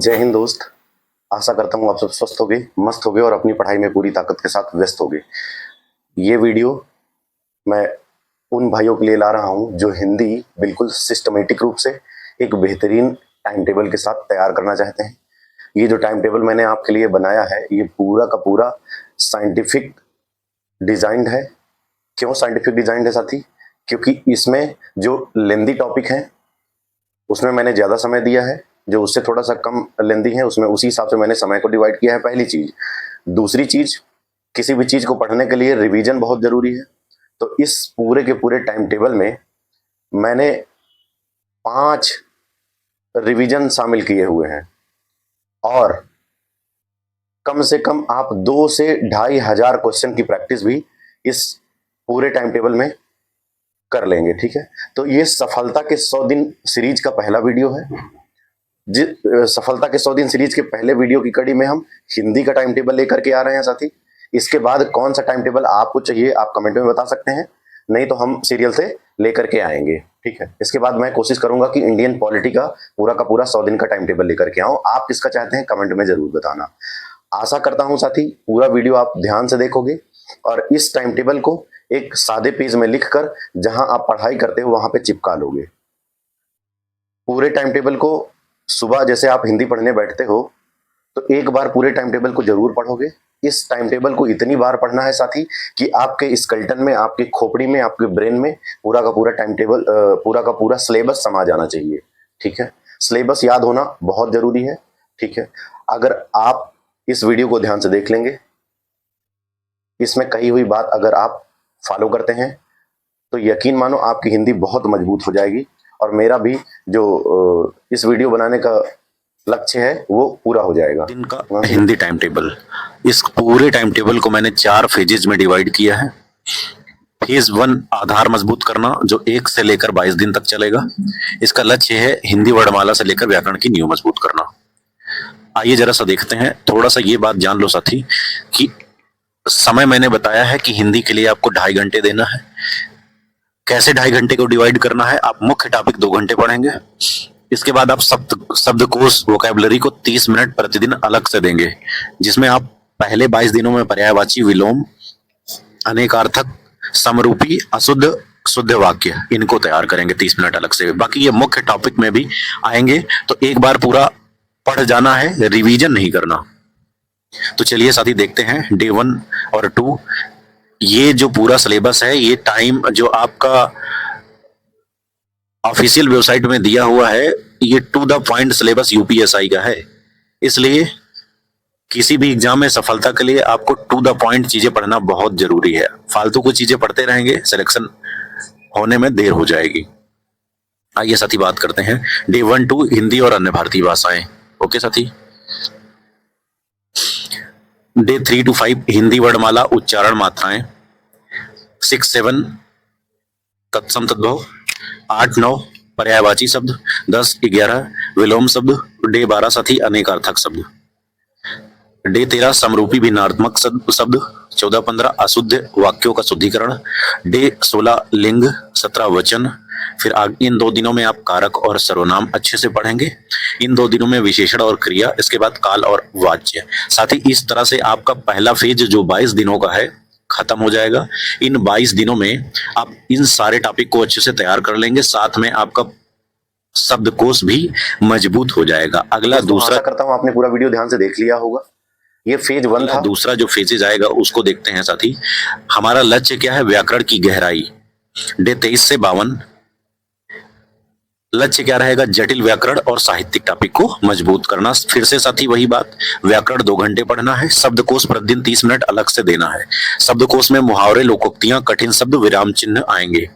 जय हिंद दोस्त। आशा करता हूँ आप सब स्वस्थ होगे, मस्त होगे और अपनी पढ़ाई में पूरी ताकत के साथ व्यस्त होगे। ये वीडियो मैं उन भाइयों के लिए ला रहा हूँ जो हिंदी बिल्कुल सिस्टमेटिक रूप से एक बेहतरीन टाइम टेबल के साथ तैयार करना चाहते हैं। ये जो टाइम टेबल मैंने आपके लिए बनाया है ये पूरा का पूरा साइंटिफिक डिजाइंड है। क्यों साइंटिफिक डिजाइंड है साथी? क्योंकि इसमें जो लेंदी टॉपिक है उसमें मैंने ज़्यादा समय दिया है, जो उससे थोड़ा सा कम लेंदी है उसमें उसी हिसाब से मैंने समय को डिवाइड किया है। पहली चीज़। दूसरी चीज़, किसी भी चीज़ को पढ़ने के लिए रिवीजन बहुत ज़रूरी है। तो इस पूरे के पूरे टाइम टेबल में मैंने 5 रिवीजन शामिल किए हुए हैं और कम से कम आप 2 से 2,500 क्वेश्चन की प्रैक्टिस भी इस पूरे टाइम टेबल में कर लेंगे। ठीक है, तो ये सफलता के 100 दिन सीरीज का पहला वीडियो है। सफलता के 100 दिन सीरीज के पहले वीडियो की कड़ी में हम हिंदी का टाइम टेबल लेकर के आ रहे हैं साथी। इसके बाद कौन सा टाइम टेबल आपको चाहिए आप कमेंट में बता सकते हैं, नहीं तो हम सीरियल से लेकर के आएंगे। ठीक है, इसके बाद मैं कोशिश करूंगा कि इंडियन पॉलिटी का पूरा 100 दिन का टाइम टेबल लेकर के आऊं। आप किसका चाहते हैं कमेंट में जरूर बताना। आशा करता हूं साथी पूरा वीडियो आप ध्यान से देखोगे और इस टाइम टेबल को एक सादे पेज में लिखकर जहां आप पढ़ाई करते हो वहां पे चिपका लोगे। पूरे टाइम टेबल को सुबह जैसे आप हिंदी पढ़ने बैठते हो तो एक बार पूरे टाइम टेबल को जरूर पढ़ोगे। इस टाइम टेबल को इतनी बार पढ़ना है साथी कि आपके स्केलेटन में, आपके खोपड़ी में, आपके ब्रेन में पूरा का पूरा टाइम टेबल, पूरा का पूरा सिलेबस समा जाना चाहिए। ठीक है, सिलेबस याद होना बहुत जरूरी है। ठीक है, अगर आप इस वीडियो को ध्यान से देख लेंगे, इसमें कही हुई बात अगर आप फॉलो करते हैं तो यकीन मानो आपकी हिंदी बहुत मजबूत हो जाएगी और मेरा भी जो इस वीडियो बनाने का लक्ष्य है वो पूरा हो जाएगा। दिन का हिंदी टाइम टेबल, इस पूरे टाइम टेबल को मैंने 4 फेजेज में डिवाइड किया है। फेज 1 आधार मजबूत करना, जो 1 से लेकर 22 दिन तक चलेगा। इसका लक्ष्य है हिंदी वर्णमाला से लेकर व्याकरण की नींव मजबूत करना। आइए जरा सा देखते हैं। थोड़ा सा ये बात जान लो साथी कि समय मैंने बताया है कि हिंदी के लिए आपको 2.5 घंटे देना है। कैसे 2.5 घंटे को डिवाइड करना है? आप मुख्य टॉपिक 2 घंटे पढ़ेंगे, इसके बाद आप शब्दकोश वोकैबुलरी को 30 मिनट प्रतिदिन अलग से देंगे, जिसमें आप पहले 22 दिनों में पर्यायवाची, विलोम, अनेकार्थक, समरूपी, अशुद्ध, शुद्ध वाक्य इनको तैयार करेंगे 30 मिनट अलग से। बाकी ये मुख्य टॉपिक में भी आएंगे तो एक बार पूरा पढ़ जाना है, रिवीजन नहीं करना। तो चलिए साथी देखते हैं डे 1 और 2। ये जो पूरा सिलेबस है, ये टाइम जो आपका ऑफिशियल वेबसाइट में दिया हुआ है, ये to the point syllabus UPSI का है। इसलिए किसी भी एग्जाम में सफलता के लिए आपको टू द पॉइंट चीजें पढ़ना बहुत जरूरी है। फालतू को चीजें पढ़ते रहेंगे, सिलेक्शन होने में देर हो जाएगी। आइए साथी बात करते हैं डे 1, 2 हिंदी और अन्य भारतीय भाषाएं। ओके साथी। डे 3 to 5 हिंदी वर्णमाला, उच्चारण, मात्राएं। 6, 7 तत्सम तद्भव। 8, 9 पर्यायवाची शब्द। 10, 11 विलोम शब्द। डे 12 साथी अनेकार्थक शब्द। डे 13 समरूपी भिन्नार्थक शब्द। 14, 15 अशुद्ध वाक्यों का शुद्धिकरण। डे 16 लिंग, 17 वचन। फिर इन 2 दिनों में आप कारक और सर्वनाम अच्छे से पढ़ेंगे। इन 2 दिनों में विशेषण और क्रिया, इसके बाद काल और वाच्य। साथ ही इस तरह से आपका पहला फेज जो 22 दिनों का है खत्म हो जाएगा। इन 22 दिनों में आप इन सारे टॉपिक को अच्छे से तैयार कर लेंगे, साथ में आपका शब्दकोश भी मजबूत हो जाएगा। अगला दूसरा, करता हूं आपने पूरा वीडियो ध्यान से देख लिया होगा। ये फेज 1 था। दूसरा जो फेजेज आएगा उसको देखते हैं साथी। हमारा लक्ष्य क्या है? व्याकरण की गहराई। डे 23 से 52 लक्ष्य क्या रहेगा? जटिल व्याकरण और साहित्यिक टॉपिक को मजबूत करना। फिर से साथी वही बात, व्याकरण 2 घंटे पढ़ना है। शब्दकोश प्रतिदिन 30 मिनट अलग से देना है। शब्दकोश में मुहावरे, लोकोक्तियां, कठिन शब्द, विराम चिन्ह आएंगे।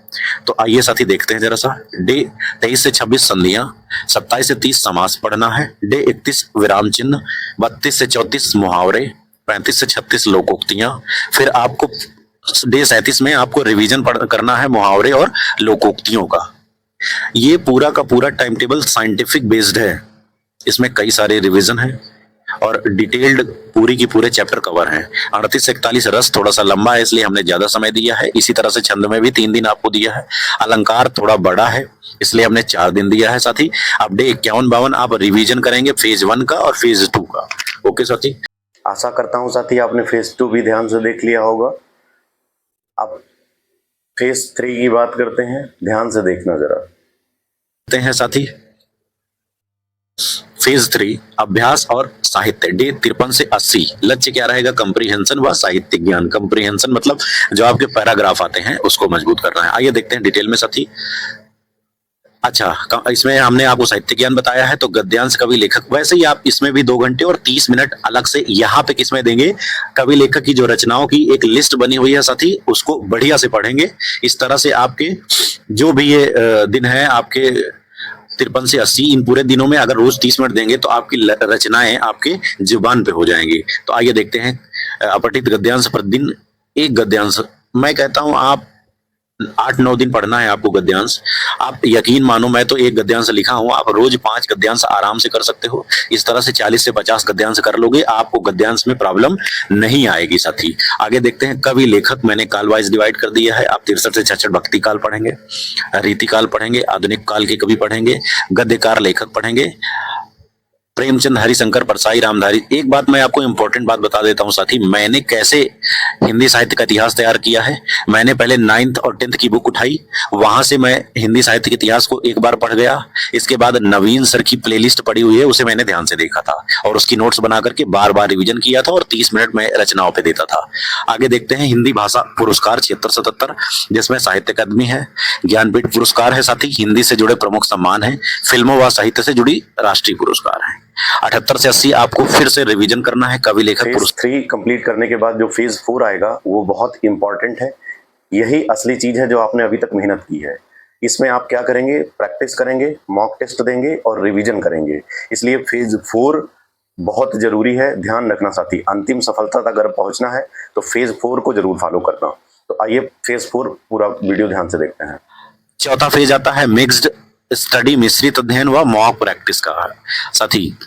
तो आइए साथी देखते हैं जरा सा। डे 23 से 26 संधियां। 27 से 30 समास पढ़ना है। डे 31 विराम चिन्ह। 32 से 34 मुहावरे। 35 से 36 लोकोक्तियां। फिर आपको डे 37 में आपको रिवीजन करना है मुहावरे और लोकोक्तियों का। ये पूरा का पूरा टाइम टेबल साइंटिफिक बेस्ड है, इसमें कई सारे रिवीजन है और डिटेल्ड पूरी की पूरे चैप्टर कवर हैं। 38 से 41 रस थोड़ा सा लंबा है, इसलिए हमने ज्यादा समय दिया है। इसी तरह से छंद में भी 3 दिन आपको दिया है। अलंकार थोड़ा बड़ा है, इसलिए हमने 4 दिन दिया है साथी। अब डे 51-52 आप रिवीजन करेंगे फेज 1 का और फेज 2 का। ओके साथी, आशा करता हूं साथी आपने फेज 2 भी ध्यान से देख लिया होगा। अब फेज 3 की बात करते हैं, ध्यान से देखना जरा। हैं साथी फेज 3 अभ्यास और साहित्य डे 53 से 80। लक्ष्य क्या रहेगा? कंप्रीहेंशन व साहित्य ज्ञान। कंप्रीहेंशन मतलब जो आपके पैराग्राफ आते हैं उसको मजबूत करना है। आइए देखते हैं डिटेल में साथी। अच्छा, इसमें हमने आपको साहित्य ज्ञान बताया है, तो गद्यांश कवि लेखक, वैसे ही आप इसमें भी 2 घंटे और 30 मिनट अलग से यहाँ पे किसमें देंगे? कवि लेखक की जो रचनाओं की एक लिस्ट बनी हुई है साथी, उसको बढ़िया से पढ़ेंगे। इस तरह से आपके जो भी ये दिन है आपके 53 से 80, इन पूरे दिनों में अगर रोज 30 मिनट देंगे तो आपकी रचनाएं आपके जुबान पे हो जाएंगी। तो आइए देखते हैं अपठित गद्यांश प्रतिदिन एक गद्यांश। मैं कहता हूं आप 8-9 दिन पढ़ना है आपको गद्यांश। आप यकीन मानो, मैं तो एक गद्यांश लिखा हूं, आप रोज 5 गद्यांश आराम से कर सकते हो। इस तरह से 40 से 50 गद्यांश कर लोगे, आपको गद्यांश में प्रॉब्लम नहीं आएगी साथी। आगे देखते हैं कवि लेखक, मैंने काल वाइज डिवाइड कर दिया है। आप 63 से 66 भक्ति काल पढ़ेंगे, रीति काल पढ़ेंगे, आधुनिक काल के कवि पढ़ेंगे, गद्यकार लेखक पढ़ेंगे, प्रेमचंद, हरिशंकर, परसाई, रामधारी। एक बात मैं आपको इंपॉर्टेंट बात बता देता हूं साथी, मैंने कैसे हिंदी साहित्य का इतिहास तैयार किया है। मैंने पहले 9th और 10th की बुक उठाई, वहां से मैं हिंदी साहित्य के इतिहास को एक बार पढ़ गया। इसके बाद नवीन सर की प्लेलिस्ट पड़ी हुई है, उसे मैंने ध्यान से देखा था और उसकी नोट्स बना करके बार बार रिविजन किया था और 30 मिनट में रचनाओं पे देता था। आगे देखते हैं हिंदी भाषा पुरस्कार 76-77, जिसमें साहित्य अकादमी है, ज्ञानपीठ पुरस्कार है साथी, हिंदी से जुड़े प्रमुख सम्मान है, फिल्मों व साहित्य से जुड़ी राष्ट्रीय पुरस्कार है। 78 से 80 आपको फिर से रिवीजन करना है कवि लेखक पुरस्कार। फेज 3 कंप्लीट करने के बाद जो फेज 4 आएगा वो बहुत इंपॉर्टेंट है। यही असली चीज है जो आपने अभी तक मेहनत की है। इसमें आप क्या करेंगे? प्रैक्टिस करेंगे, मॉक टेस्ट देंगे और रिवीजन करेंगे। इसलिए फेज 4 बहुत जरूरी है, ध्यान रखना साथी। अंतिम सफलता तक अगर पहुंचना है तो फेज 4 को जरूर फॉलो करना। तो आइए फेज 4 पूरा वीडियो ध्यान से देखते हैं। चौथा फेज आता है मिक्स्ड स्टडी, मिश्रित अध्ययन व मॉक प्रैक्टिस का। साथी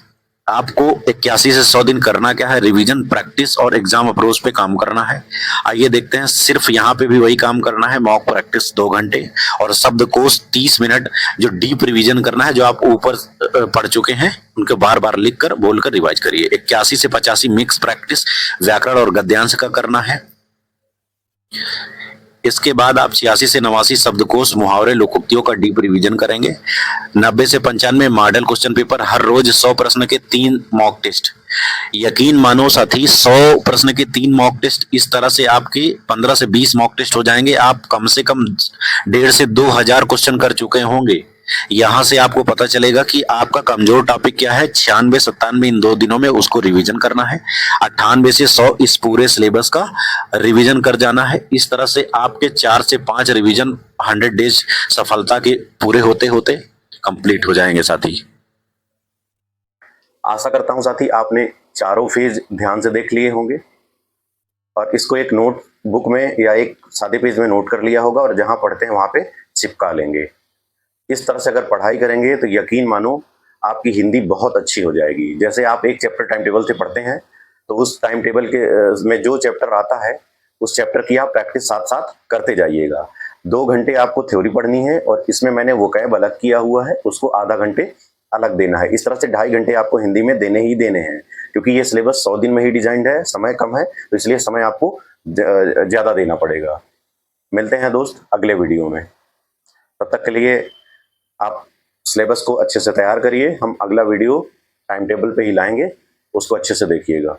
आपको 81 से 100 दिन करना क्या है? रिवीजन, प्रैक्टिस और एग्जाम अप्रोच पे काम करना है। आइए देखते हैं, सिर्फ यहाँ पे भी वही काम करना है। मॉक प्रैक्टिस 2 घंटे और शब्दकोश 30 मिनट, जो डीप रिवीजन करना है, जो आप ऊपर पढ़ चुके हैं उनको बार बार लिख कर बोलकर रिवाइज करिए। 81 से 85 मिक्स प्रैक्टिस व्याकरण और गद्यांश का करना है। इसके बाद आप 86 से 89 शब्दकोश, मुहावरे, लोकोक्तियों का डीप रिवीजन करेंगे। 90 से 95 मॉडल क्वेश्चन पेपर, हर रोज 100 प्रश्न के 3 मॉक टेस्ट। यकीन मानो साथी, 100 प्रश्न के 3 मॉक टेस्ट, इस तरह से आपके 15 से 20 मॉक टेस्ट हो जाएंगे। आप कम से कम 1.5 से 2,000 क्वेश्चन कर चुके होंगे। यहां से आपको पता चलेगा कि आपका कमजोर टॉपिक क्या है। 96, 97 इन 2 दिनों में उसको रिवीजन करना है। 98 से 100 इस पूरे सिलेबस का रिवीजन कर जाना है। इस तरह से आपके 4 से 5 रिवीजन 100 डेज सफलता के पूरे होते होते कंप्लीट हो जाएंगे साथी। आशा करता हूं साथी आपने चारों फेज ध्यान से देख लिए होंगे और इसको एक नोट बुक में या एक सादे पेज में नोट कर लिया होगा और जहां पढ़ते हैं वहां पे चिपका लेंगे। इस तरह से अगर पढ़ाई करेंगे तो यकीन मानो आपकी हिंदी बहुत अच्छी हो जाएगी। जैसे आप एक चैप्टर टाइम टेबल से पढ़ते हैं तो उस टाइम टेबल के में जो चैप्टर आता है उस चैप्टर की आप प्रैक्टिस साथ साथ करते जाइएगा। 2 घंटे आपको थ्योरी पढ़नी है और इसमें मैंने वोकैब अलग किया हुआ है, उसको आधा घंटे अलग देना है। इस तरह से 2.5 घंटे आपको हिंदी में देने ही देने हैं, क्योंकि ये सिलेबस 100 दिन में ही डिजाइंड है, समय कम है, तो इसलिए समय आपको ज्यादा देना पड़ेगा। मिलते हैं दोस्त अगले वीडियो में, तब तक के लिए आप सिलेबस को अच्छे से तैयार करिए। हम अगला वीडियो टाइम टेबल पे ही लाएंगे, उसको अच्छे से देखिएगा।